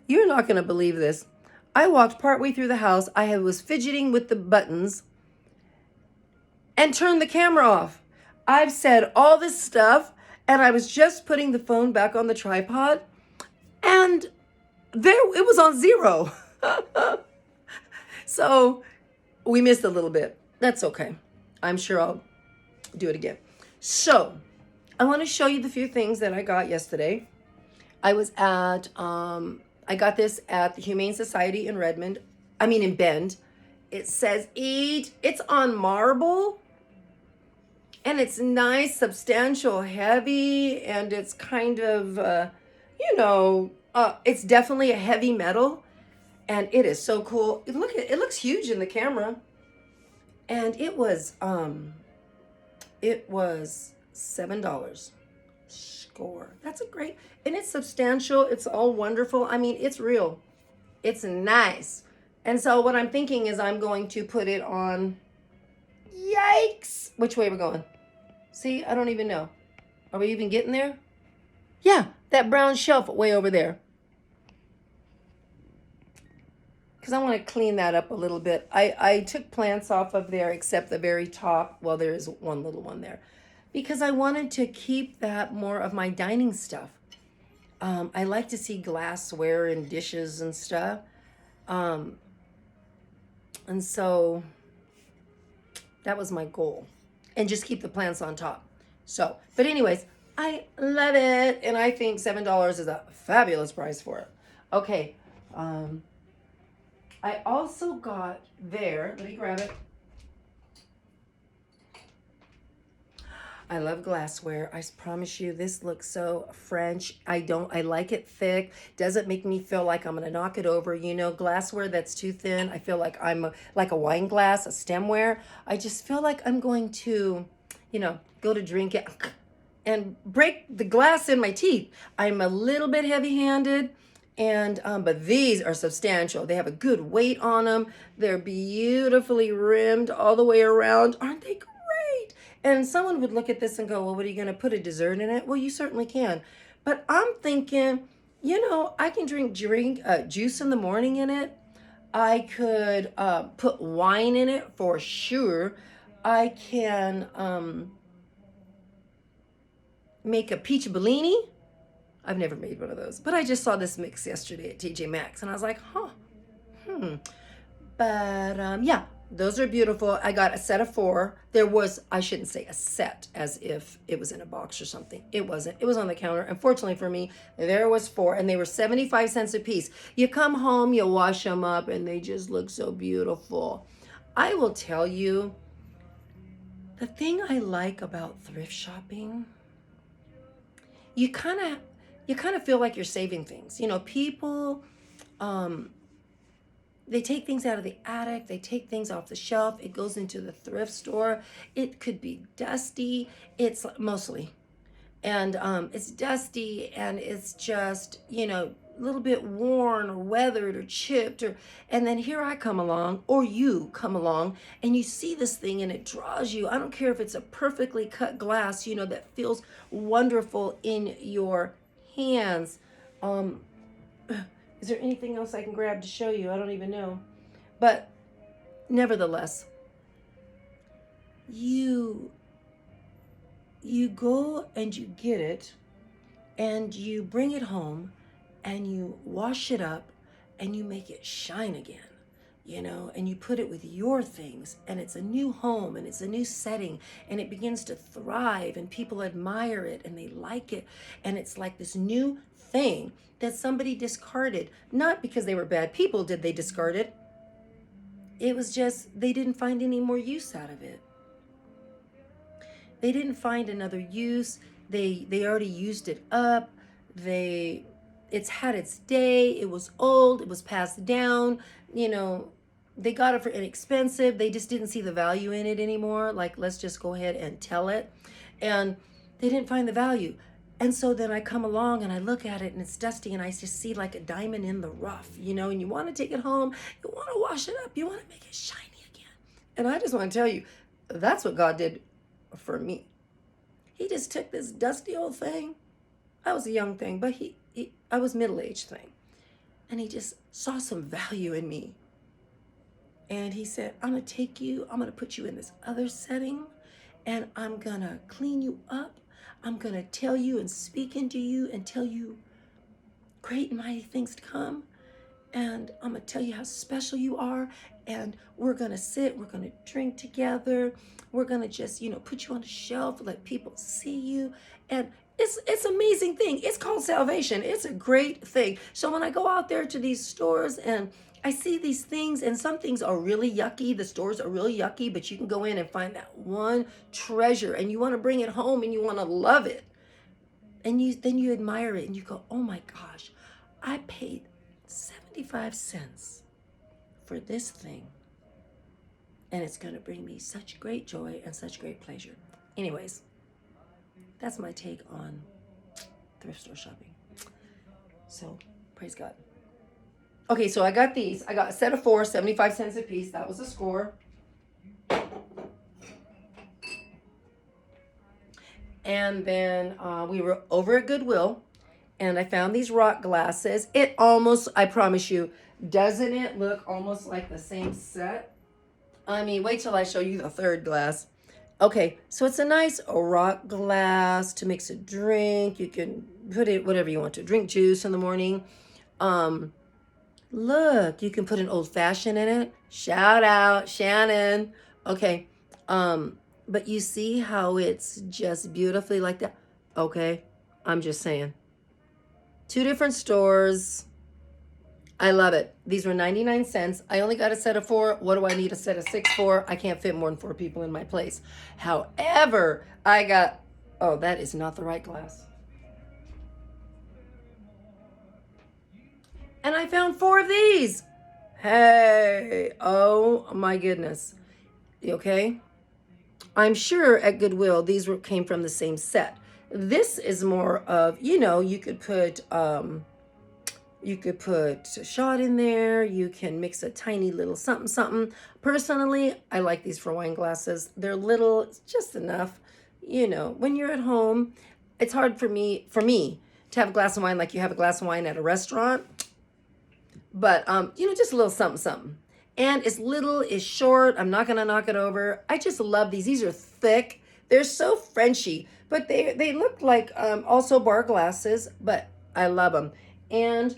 You're not going to believe this. I walked partway through the house. Was fidgeting with the buttons and turned the camera off. I've said all this stuff, and I was just putting the phone back on the tripod, and there it was on zero. So we missed a little bit. That's okay. I'm sure I'll do it again. So I want to show you the few things that I got yesterday. I was at, I got this at the Humane Society in in Bend. It says eat. It's on marble. And it's nice, substantial, heavy, and it's kind of, it's definitely a heavy metal. And it is so cool. Look, it looks huge in the camera. And it was $7. Score. That's a great, and it's substantial. It's all wonderful. I mean, it's real. It's nice. And so what I'm thinking is I'm going to put it on, yikes. Which way we're going? See, I don't even know. Are we even getting there? Yeah, that brown shelf way over there. Because I want to clean that up a little bit. I took plants off of there except the very top. Well, there is one little one there. Because I wanted to keep that more of my dining stuff. I like to see glassware and dishes and stuff. And so that was my goal. And just keep the plants on top. So, but anyways, I love it. And I think $7 is a fabulous price for it. Okay. I also got there, let me grab it. I love glassware. I promise you, this looks so French. I like it thick. Doesn't make me feel like I'm gonna knock it over. You know, glassware that's too thin, I feel like like a wine glass, a stemware. I just feel like I'm going to, go to drink it and break the glass in my teeth. I'm a little bit heavy-handed, and but these are substantial. They have a good weight on them. They're beautifully rimmed all the way around. Aren't they great? And someone would look at this and go, well, what are you going to put a dessert in it? Well, you certainly can. But I'm thinking, I can drink juice in the morning in it. I could put wine in it for sure. I can make a peach Bellini. I've never made one of those, but I just saw this mix yesterday at TJ Maxx, and I was like, But yeah, those are beautiful. I got a set of 4. I shouldn't say a set as if it was in a box or something. It wasn't. It was on the counter. Unfortunately for me, there was 4, and they were 75 cents a piece. You come home, you wash them up, and they just look so beautiful. I will tell you, the thing I like about thrift shopping, you kind of feel like you're saving things. People, they take things out of the attic, they take things off the shelf, it goes into the thrift store. It could be dusty, it's mostly. And it's dusty, and it's just, a little bit worn or weathered or chipped, and then here I come along, or you come along, and you see this thing and it draws you. I don't care if it's a perfectly cut glass, that feels wonderful in your hands. Is there anything else I can grab to show you? I don't even know. But nevertheless, you go and you get it, and you bring it home, and you wash it up, and you make it shine again, and you put it with your things, and it's a new home, and it's a new setting, and it begins to thrive, and people admire it, and they like it, and it's like this new thing that somebody discarded. Not because they were bad people did they discard it. It was just they didn't find any more use out of it. They didn't find another use. They already used it up. It's had its day. It was old. It was passed down. They got it for inexpensive. They just didn't see the value in it anymore. Like, let's just go ahead and tell it. And they didn't find the value. And so then I come along and I look at it, and it's dusty, and I just see like a diamond in the rough, and you want to take it home. You want to wash it up. You want to make it shiny again. And I just want to tell you, that's what God did for me. He just took this dusty old thing. I was a young thing, but I was middle-aged thing. And he just saw some value in me. And he said, I'm going to take you, I'm going to put you in this other setting, and I'm going to clean you up. I'm going to tell you and speak into you and tell you great and mighty things to come. And I'm going to tell you how special you are. And we're going to sit, we're going to drink together. We're going to just, put you on a shelf, let people see you. And it's an amazing thing. It's called salvation. It's a great thing. So when I go out there to these stores and I see these things, and some things are really yucky. The stores are really yucky, but you can go in and find that one treasure, and you want to bring it home and you want to love it. And then you admire it and you go, oh my gosh, I paid 75 cents for this thing. And it's going to bring me such great joy and such great pleasure. Anyways, that's my take on thrift store shopping. So, praise God. Okay, so I got these. I got a set of 4, 75 cents a piece. That was a score. And then we were over at Goodwill, and I found these rock glasses. It almost, I promise you, doesn't it look almost like the same set? I mean, wait till I show you the third glass. Okay, so it's a nice rock glass to mix a drink. You can put it whatever you want to. Drink juice in the morning. Look, you can put an old fashioned in it. Shout out, Shannon. Okay, but you see how it's just beautifully like that? Okay, I'm just saying. 2 different stores. I love it. These were 99 cents. I only got a set of 4. What do I need a set of 6 for? I can't fit more than 4 people in my place. However, I got, oh, that is not the right glass. And I found 4 of these. Hey, oh my goodness. Okay? I'm sure at Goodwill, these came from the same set. This is more of, you could put a shot in there. You can mix a tiny little something. Personally, I like these for wine glasses. They're little, it's just enough. When you're at home, it's hard for me to have a glass of wine like you have a glass of wine at a restaurant. But, just a little something. And it's little, it's short. I'm not going to knock it over. I just love these. These are thick. They're so Frenchy. But they look like also bar glasses. But I love them. And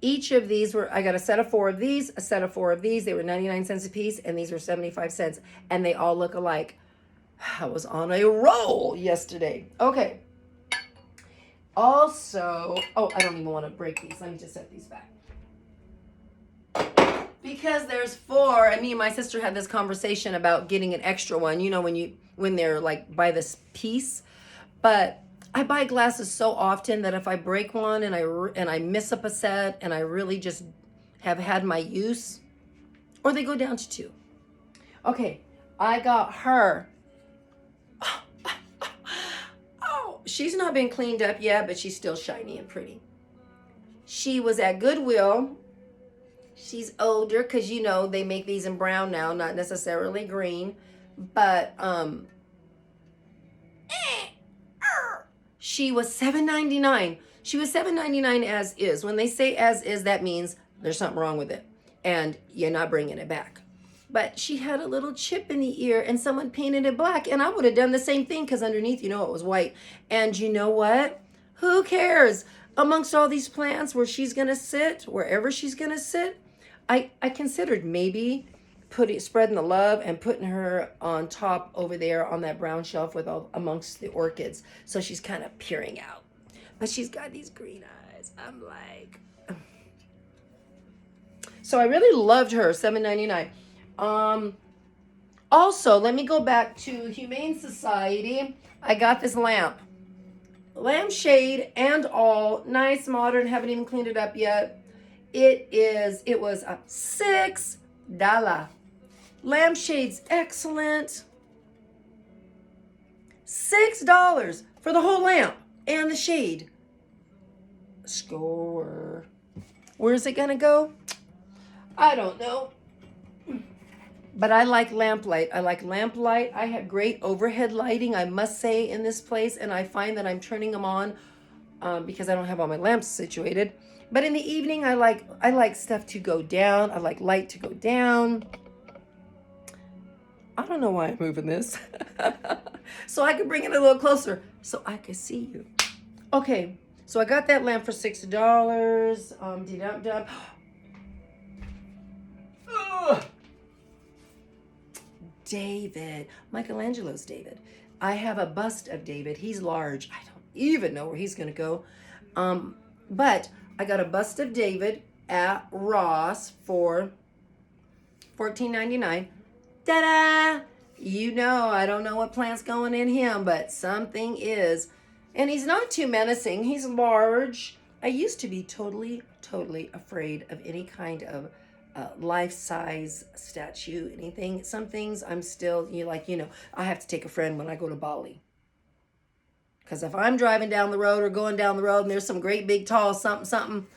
each of these I got a set of 4 of these, a set of 4 of these. They were 99 cents a piece. And these were 75 cents. And they all look alike. I was on a roll yesterday. Okay. Also, I don't even want to break these. Let me just set these back. Because there's 4, and me and my sister had this conversation about getting an extra one, when they're like by this piece. But I buy glasses so often that if I break one and I miss up a set and I really just have had my use, or they go down to 2. Okay, I got her. She's not been cleaned up yet, but she's still shiny and pretty. She was at Goodwill. She's older because, they make these in brown now, not necessarily green. But she was $7.99. She was $7.99 as is. When they say as is, that means there's something wrong with it. And you're not bringing it back. But she had a little chip in the ear and someone painted it black. And I would have done the same thing because underneath, it was white. And you know what? Who cares? Amongst all these plants where she's going to sit, wherever she's going to sit, I considered maybe spreading the love and putting her on top over there on that brown shelf amongst the orchids. So she's kind of peering out. But she's got these green eyes. I'm like... So I really loved her, $7.99. Also, let me go back to Humane Society. I got this lampshade and all, nice, modern, haven't even cleaned it up yet. It was a $6. Lampshade's excellent. $6 for the whole lamp and the shade. Score. Where's it gonna go? I don't know. But I like lamplight. I have great overhead lighting, I must say, in this place. And I find that I'm turning them on because I don't have all my lamps situated. But in the evening, I like stuff to go down. I like light to go down. I don't know why I'm moving this. So I could bring it a little closer so I could see you. Okay, so I got that lamp for $6. Dum. David, Michelangelo's David. I have a bust of David. He's large. I don't even know where he's gonna go. But I got a bust of David at Ross for $14.99. Ta-da! You know, I don't know what plant's going in him, but something is. And he's not too menacing. He's large. I used to be totally afraid of any kind of life-size statue, anything. Some things I'm still, I have to take a friend when I go to Bali. Because if I'm driving down the road or going down the road and there's some great big tall something,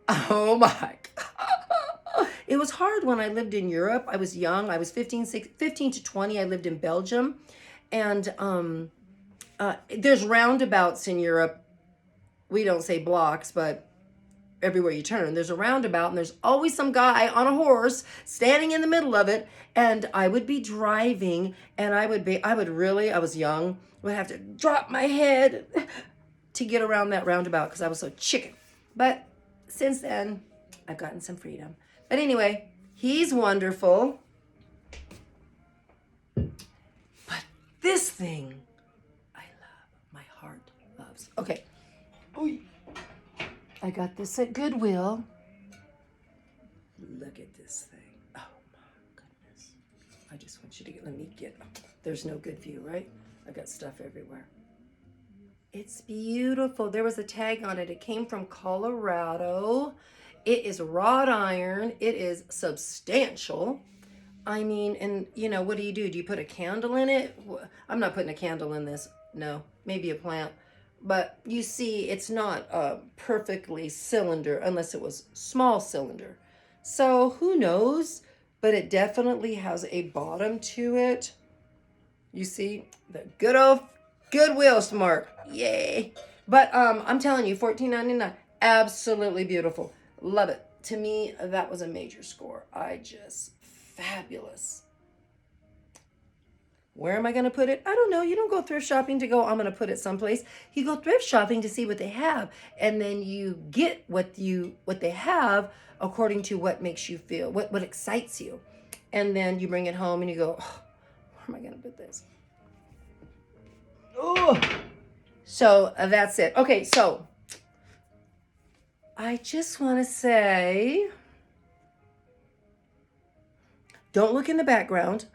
oh my God. It was hard when I lived in Europe. I was young. I was 15 to 20. I lived in Belgium. And there's roundabouts in Europe. We don't say blocks, but everywhere you turn, there's a roundabout, and there's always some guy on a horse standing in the middle of it. And I would be driving, and I was young, would have to drop my head to get around that roundabout because I was so chicken. But since then, I've gotten some freedom. But anyway, he's wonderful. But this thing, I love. My heart loves. Okay. I got this at Goodwill. Look at this thing. Oh my goodness. I just want you to there's no good view, right? I got stuff everywhere. It's beautiful. There was a tag on it. It came from Colorado. It is wrought iron. It is substantial. I mean, and what do? Do you put a candle in it? I'm not putting a candle in this. No, maybe a plant. But you see, it's not a perfectly cylinder unless it was small cylinder. So who knows? But it definitely has a bottom to it. You see, the good old Goodwill smart. Yay. But I'm telling you, $14.99, absolutely beautiful. Love it. To me, that was a major score. Fabulous. Where am I going to put it? I don't know. You don't go thrift shopping to go, I'm going to put it someplace. You go thrift shopping to see what they have. And then you get what they have according to what makes you feel, what excites you. And then you bring it home and you go, where am I going to put this? Oh, so that's it. Okay, so I just want to say, don't look in the background.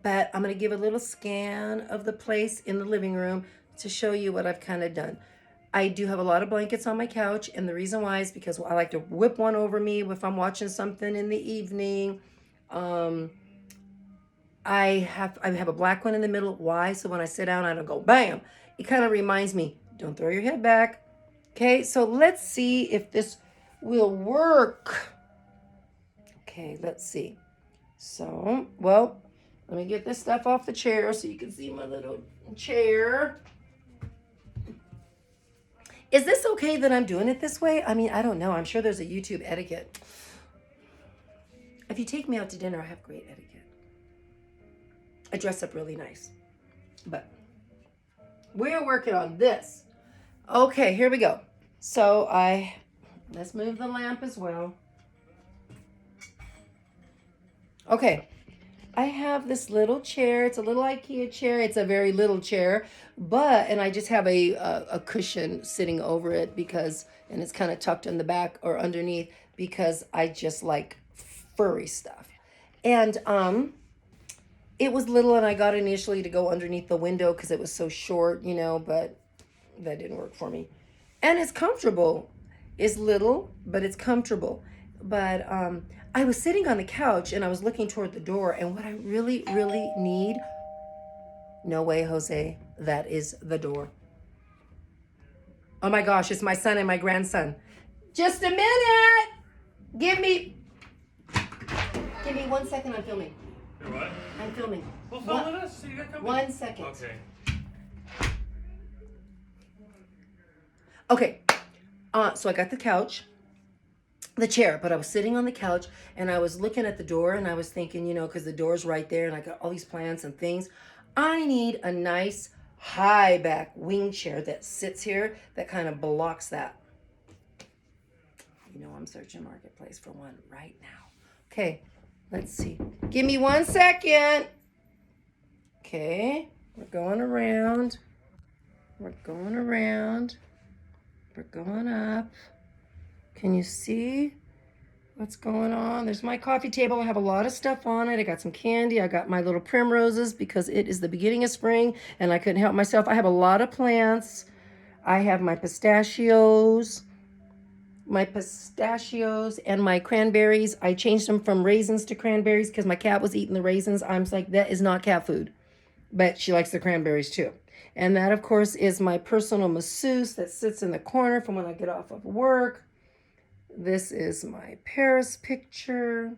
But I'm going to give a little scan of the place in the living room to show you what I've kind of done. I do have a lot of blankets on my couch, and the reason why is because I like to whip one over me if I'm watching something in the evening. I have a black one in the middle. Why? So when I sit down, I don't go bam. It kind of reminds me, don't throw your head back. Okay, so let's see if this will work. Okay, let's see. So, well, let me get this stuff off the chair so you can see my little chair. Is this okay that I'm doing it this way? I mean, I don't know. I'm sure there's a YouTube etiquette. If you take me out to dinner, I have great etiquette. I dress up really nice. But we're working on this. Okay, here we go. So let's move the lamp as well. Okay. I have this little chair. It's a little IKEA chair. It's a very little chair, and I just have a cushion sitting over it and it's kind of tucked in the back or underneath because I just like furry stuff. And it was little, and I got it initially to go underneath the window because it was so short, but that didn't work for me. And it's comfortable. It's little, but it's comfortable. But I was sitting on the couch and I was looking toward the door, and what I really, really need, no way, Jose, that is the door. Oh my gosh, it's my son and my grandson. Just a minute. Give me 1 second, I'm filming. You're what? I'm filming. Well, film with us. So you got company. 1 second. Okay. Okay, so I got the couch, the chair, but I was sitting on the couch and I was looking at the door and I was thinking, you know, because the door's right there and I got all these plants and things. I need a nice high back wing chair that sits here that kind of blocks that. You know, I'm searching Marketplace for one right now. Okay, let's see. Give me 1 second. Okay, we're going around. We're going around. We're going up. Can you see what's going on? There's my coffee table. I have a lot of stuff on it. I got some candy. I got my little primroses because it is the beginning of spring and I couldn't help myself. I have a lot of plants. I have my pistachios and my cranberries. I changed them from raisins to cranberries because my cat was eating the raisins. I'm like, that is not cat food, but she likes the cranberries too. And that, of course, is my personal masseuse that sits in the corner from when I get off of work. This is my Paris picture.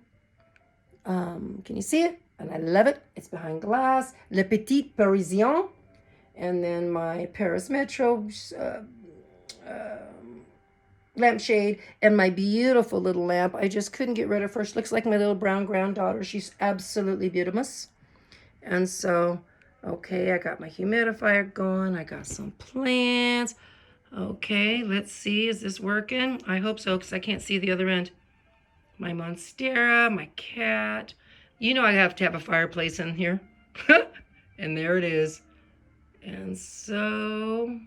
Can you see it? And I love it. It's behind glass. Le Petit Parisien. And then my Paris Metro lampshade and my beautiful little lamp. I just couldn't get rid of her. She looks like my little brown granddaughter. She's absolutely beautiful. And so, okay, I got my humidifier going. I got some plants. Okay, let's see. Is this working? I hope so because I can't see the other end. My monstera, my cat. You know I have to have a fireplace in here. And there it is. And so,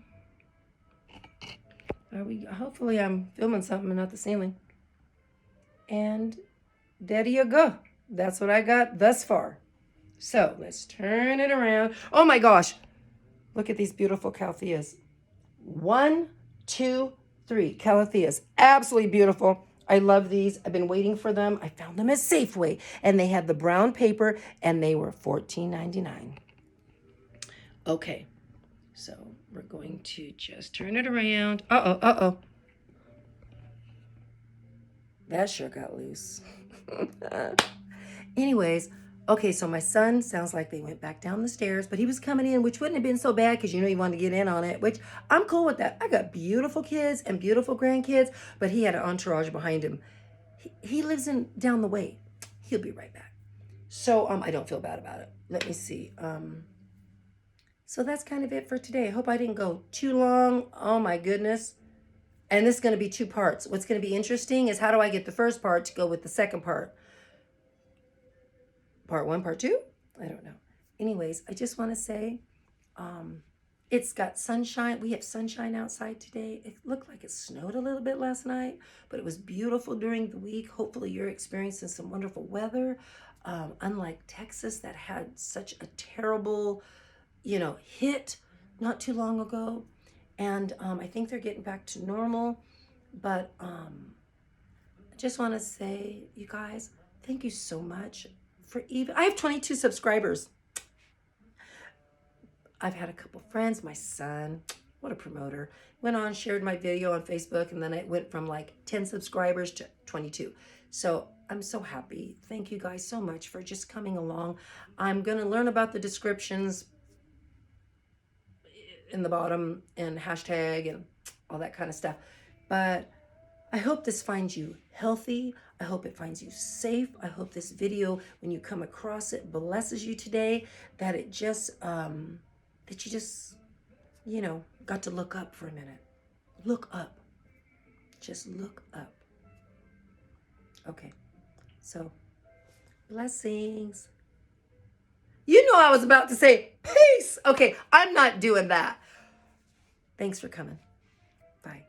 hopefully I'm filming something and not the ceiling. And there you go. That's what I got thus far. So let's turn it around. Oh my gosh. Look at these beautiful calatheas. 1, 2, 3 calatheas. Absolutely beautiful. I love these. I've been waiting for them. I found them at Safeway and they had the brown paper and they were $14.99. Okay, so we're going to just turn it around. Uh-oh. That sure got loose. Anyways, okay, so my son sounds like they went back down the stairs, but he was coming in, which wouldn't have been so bad because you know he wanted to get in on it, which I'm cool with that. I got beautiful kids and beautiful grandkids, but he had an entourage behind him. He lives down the way. He'll be right back. So I don't feel bad about it. Let me see. So that's kind of it for today. I hope I didn't go too long. Oh my goodness. And this is going to be 2 parts. What's going to be interesting is how do I get the first part to go with the second part? Part 1, part 2? I don't know. Anyways, I just want to say it's got sunshine. We have sunshine outside today. It looked like it snowed a little bit last night, but it was beautiful during the week. Hopefully you're experiencing some wonderful weather. Unlike Texas that had such a terrible, hit not too long ago. And I think they're getting back to normal. But I just want to say, you guys, thank you so much I have 22 subscribers. I've had a couple friends, my son, what a promoter, went on, shared my video on Facebook, and then it went from like 10 subscribers to 22. So I'm so happy. Thank you guys so much for just coming along. I'm going to learn about the descriptions in the bottom and hashtag and all that kind of stuff. But I hope this finds you healthy. I hope it finds you safe. I hope this video, when you come across it, blesses you today, that it just, that you just, got to look up for a minute. Look up. Just look up. Okay. So, blessings. You know I was about to say peace. Okay, I'm not doing that. Thanks for coming. Bye.